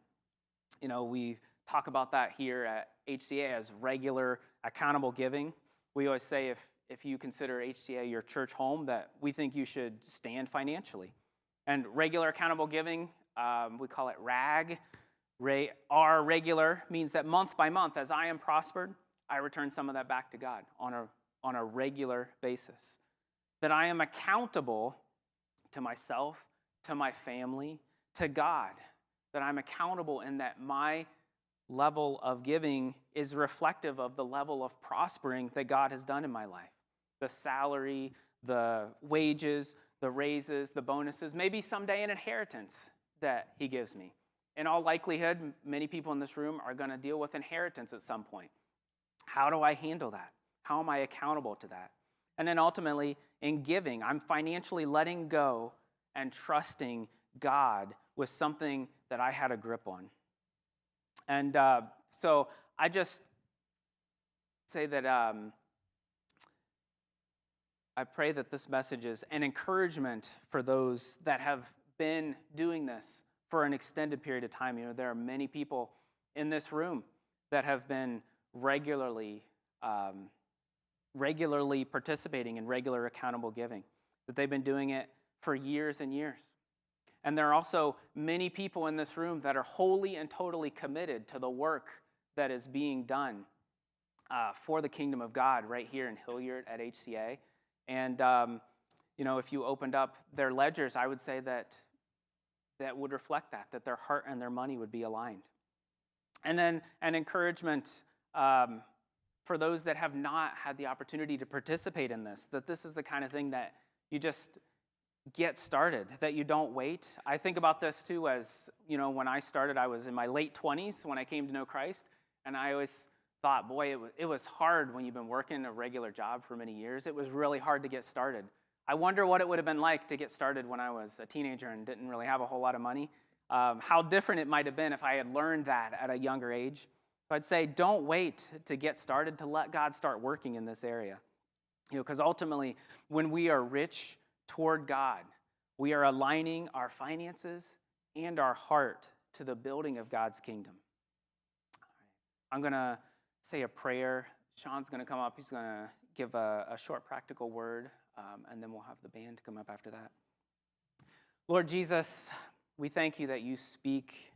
We talk about that here at HCA as regular accountable giving. We always say if you consider HCA your church home, that we think you should stand financially. And regular accountable giving, we call it RAG. R, regular, means that month by month, as I am prospered, I return some of that back to God on a regular basis. That I am accountable to myself, to my family, to God. That I'm accountable in that my level of giving is reflective of the level of prospering that God has done in my life. The salary, the wages, the raises, the bonuses, maybe someday an inheritance that he gives me. In all likelihood, many people in this room are going to deal with inheritance at some point. How do I handle that? How am I accountable to that? And then ultimately, in giving, I'm financially letting go and trusting God with something that I had a grip on. And so I just say that I pray that this message is an encouragement for those that have been doing this for an extended period of time. There are many people in this room that have been regularly participating in regular accountable giving, that they've been doing it for years and years. And there are also many people in this room that are wholly and totally committed to the work that is being done for the kingdom of God right here in Hilliard at HCA. And, if you opened up their ledgers, I would say that would reflect that their heart and their money would be aligned. And then an encouragement for those that have not had the opportunity to participate in this, that this is the kind of thing that you just get started, that you don't wait. I think about this too as, when I started, I was in my late 20s when I came to know Christ, and I always thought, boy, it was hard when you've been working a regular job for many years. It was really hard to get started. I wonder what it would have been like to get started when I was a teenager and didn't really have a whole lot of money. How different it might have been if I had learned that at a younger age. So I'd say don't wait to get started, to let God start working in this area. Because ultimately, when we are rich toward God, we are aligning our finances and our heart to the building of God's kingdom. I'm going to say a prayer. Sean's going to come up. He's going to give a short practical word, and then we'll have the band come up after that. Lord Jesus, we thank you that you speak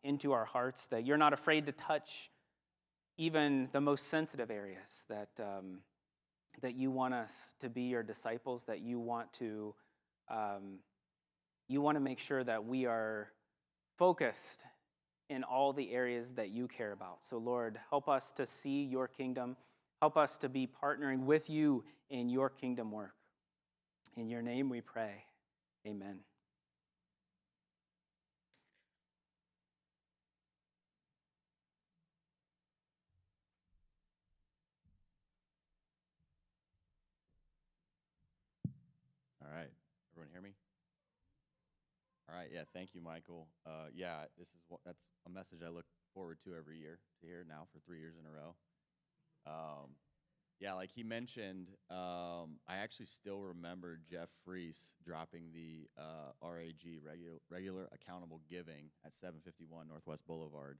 into our hearts, that you're not afraid to touch even the most sensitive areas, that you want us to be your disciples, that you want to make sure that we are focused in all the areas that you care about. So Lord, help us to see your kingdom. Help us to be partnering with you in your kingdom work. In your name we pray. Amen. All right. Everyone hear me? All right. Yeah. Thank you, Michael. That's a message I look forward to every year to hear now for 3 years in a row. Like he mentioned, I actually still remember Jeff Freese dropping the RAG, regular accountable giving at 751 Northwest Boulevard.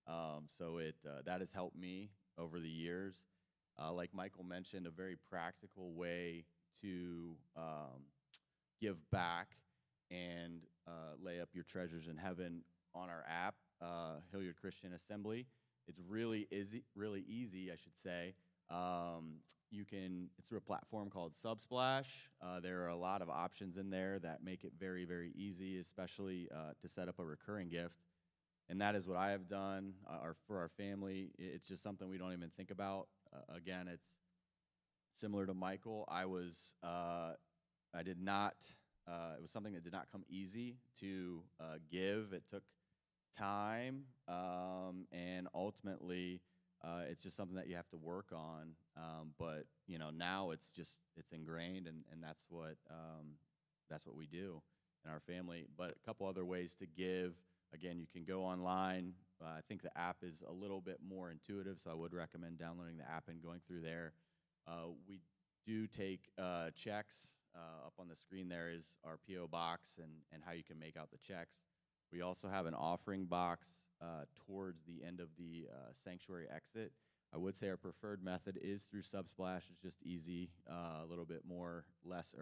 That has helped me over the years. Like Michael mentioned, a very practical way to give back and lay up your treasures in heaven on our app, Hilliard Christian Assembly. It's really easy, I should say. It's through a platform called Subsplash. There are a lot of options in there that make it very, very easy, especially to set up a recurring gift. And that is what I have done for our family. It's just something we don't even think about. Again, it's similar to Michael. It was something that did not come easy to give. It took time, and ultimately, it's just something that you have to work on. But now it's ingrained, and that's what we do in our family. But a couple other ways to give. Again, you can go online. I think the app is a little bit more intuitive, so I would recommend downloading the app and going through there. We do take checks. Up on the screen there is our P.O. box and how you can make out the checks. We also have an offering box towards the end of the sanctuary exit. I would say our preferred method is through Subsplash. It's just easy, a little bit less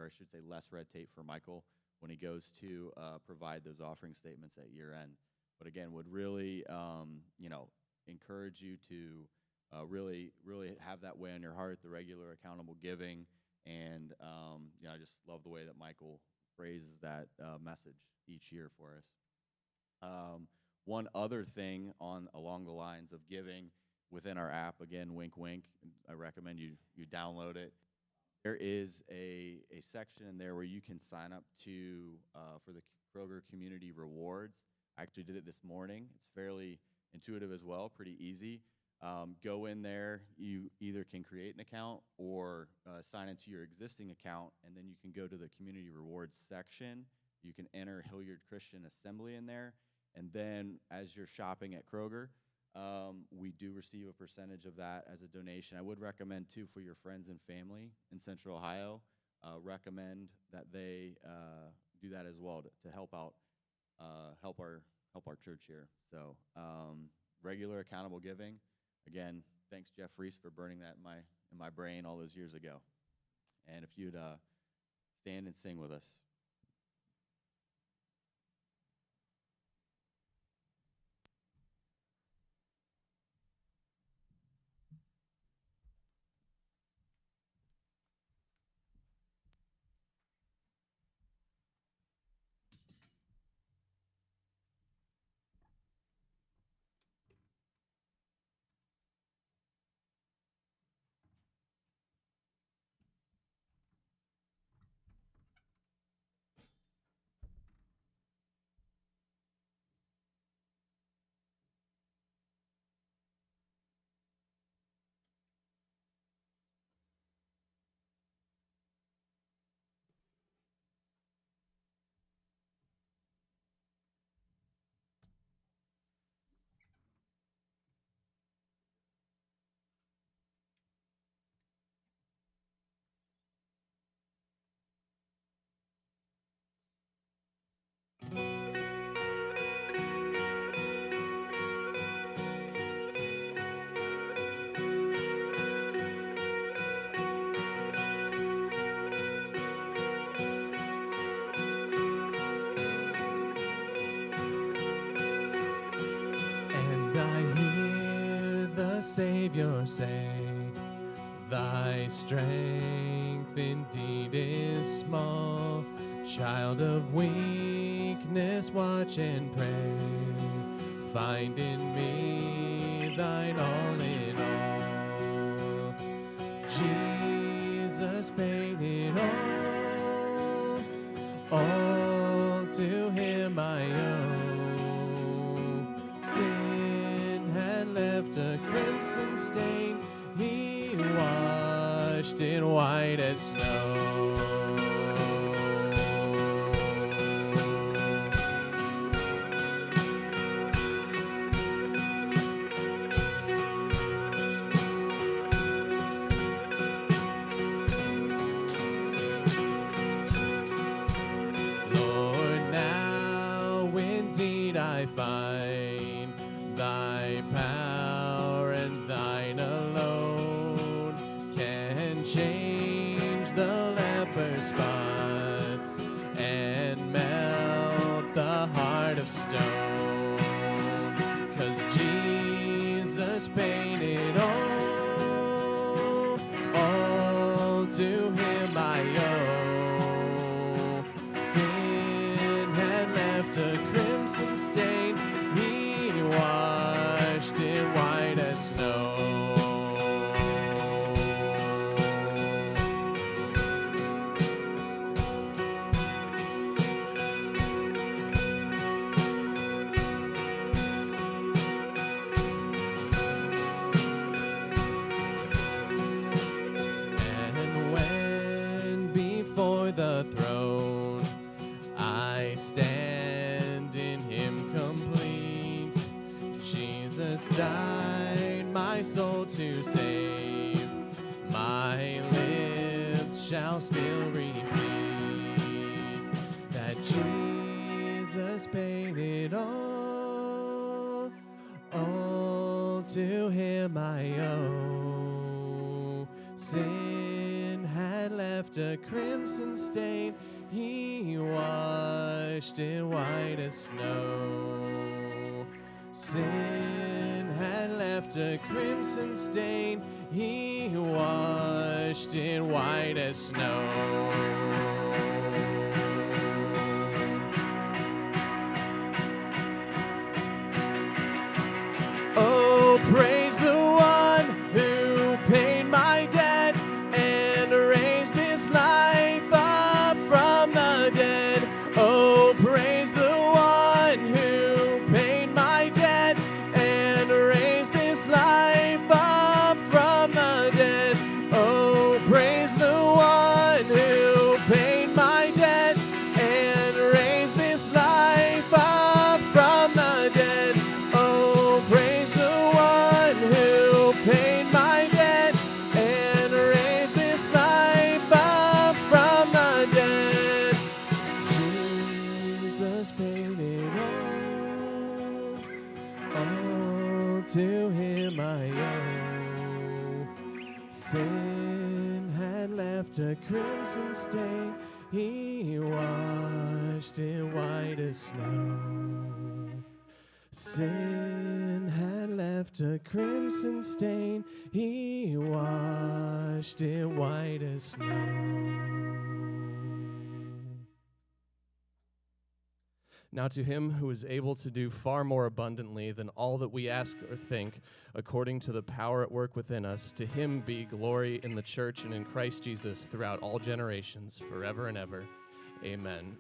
red tape for Michael when he goes to provide those offering statements at year end. But again, would really encourage you to really have that way on your heart, the regular accountable giving. And I just love the way that Michael phrases that message each year for us. One other thing along the lines of giving within our app, again, wink, wink, I recommend you download it. There is a section in there where you can sign up for the Kroger Community Rewards. I actually did it this morning. It's fairly intuitive as well, pretty easy. Go in there. You either can create an account or sign into your existing account, and then you can go to the Community Rewards section. You can enter Hilliard Christian Assembly in there, and then as you're shopping at Kroger, we do receive a percentage of that as a donation. I would recommend, too, for your friends and family in Central Ohio, recommend that they do that as well to help out, help our church here. So regular accountable giving. Again, thanks, Jeff Reese, for burning that in my brain all those years ago. And if you'd stand and sing with us. I hear the Savior say, thy strength indeed is small. Child of weakness, watch and pray. Find in me thine all in all. Jesus paid it all to him I owe. Sin had left a crimson stain, he washed it white as snow. I find thy power and thine alone can change the leper's spots and melt the heart of stone. 'Cause Jesus paid it all to him I owe. Sin had left a crimson stain, he washed it white as snow. And when before the throne I stand in him complete, Jesus died my soul to save. My lips shall still repeat that Jesus paid it all to him I owe. Sin had left a crimson stain, he washed it white as snow. Sin had left a crimson stain, he washed it white as snow. Oh, praise the one who paid my debt and raised this life up from the dead. Oh, praise the one who paid my debt and raised this life up from the dead. Oh, praise the one who paid my debt and raised this life up from the dead. Oh, praise the one who paid my debt and raised this life up from the dead. Jesus paid it all to him I owe. Sin had left a crimson stain, he washed it white as snow. Sin had left a crimson stain, he washed it white as snow. Now to him who is able to do far more abundantly than all that we ask or think, according to the power at work within us, to him be glory in the church and in Christ Jesus throughout all generations, forever and ever. Amen.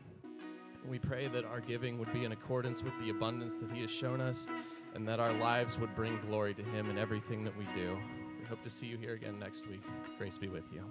We pray that our giving would be in accordance with the abundance that he has shown us, and that our lives would bring glory to him in everything that we do. We hope to see you here again next week. Grace be with you.